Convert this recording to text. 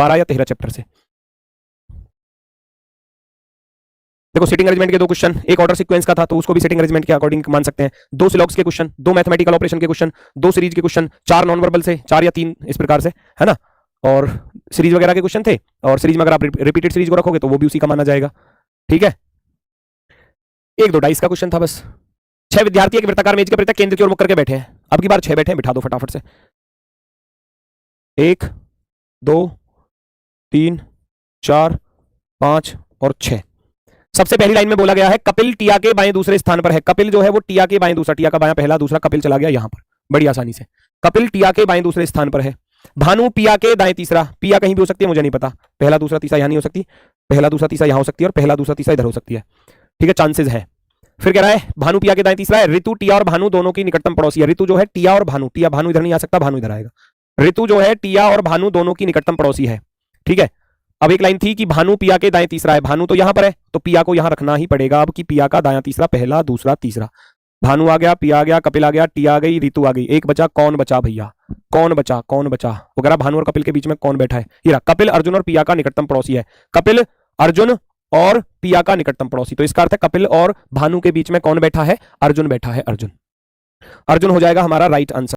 12 या 13 चैप्टर से। देखो सिटिंग अरेंजमेंट के 2 क्वेश्चन, एक ऑर्डर सीक्वेंस का था तो उसको भी सिटिंग अरेंजमेंट के अकॉर्डिंग मान सकते हैं, 2 सिलॉग्स के क्वेश्चन, 2 मैथमेटिकल ऑपरेशन के क्वेश्चन, 2 सीरीज के क्वेश्चन, 4 नॉन वर्बल से, 4 या 3 इस प्रकार से, है ना। और सीरीज वगैरह के क्वेश्चन थे, और सीरीज में अगर आप रिपीटेड सीरीज को रखोगे तो वो भी उसी का माना जाएगा, ठीक है। 1-2 डाइस का क्वेश्चन था बस। 6 विद्यार्थी एक वृत्ताकार मेज के प्रत्येक केंद्र की ओर मुख करके बैठे हैं। अब की बार 6 बैठे हैं, बिठा दो फटाफट से। 1 2 3 4 5 और 6। सबसे पहली लाइन में बोला गया है कपिल टिया के बाएं दूसरे स्थान पर है। कपिल जो है वो टिया के बाएं दूसरा, टिया का बायां पहला, दूसरा, कपिल चला गया यहां पर बड़ी आसानी से। कपिल टिया के बाएं दूसरे स्थान पर है। भानु पिया के दाएं तीसरा, पिया कहीं भी हो सकती है, मुझे नहीं पता, पहला दूसरा तीसरा यहां नहीं हो सकती, पहला दूसरा तीसरा यहां हो सकती है, और पहला दूसरा तीसरा इधर हो सकती है, ठीक है, चांसेस है। फिर कह रहा है भानु पिया के दाएं तीसरा है। ऋतु टिया और भानु दोनों की निकटतम पड़ोसी है। ऋतु जो है टिया और भानु, टिया भानु इधर नहीं आ सकता, भानु इधर आएगा। ऋतु जो है टिया और भानु दोनों की निकटतम पड़ोसी है, ठीक है। अब एक लाइन थी कि भानु पिया के दाएं तीसरा है, भानु तो यहां पर है तो पिया को यहां रखना ही पड़ेगा। अब कि पिया का दायां तीसरा, पहला दूसरा तीसरा, भानु आ गया, पिया आ गया, कपिल आ गया, टिया आ गई, ऋतु आ गई, एक बचा, कौन बचा भैया, कौन बचा, कौन बचा वगैरह। भानु और कपिल के बीच में कौन बैठा है, ये रहा, कपिल अर्जुन और पिया का निकटतम पड़ोसी है। कपिल अर्जुन और पिया का निकटतम पड़ोसी, तो इसका अर्थ है कपिल और भानु के बीच में कौन बैठा है, अर्जुन बैठा है, अर्जुन। अर्जुन हो जाएगा हमारा राइट आंसर।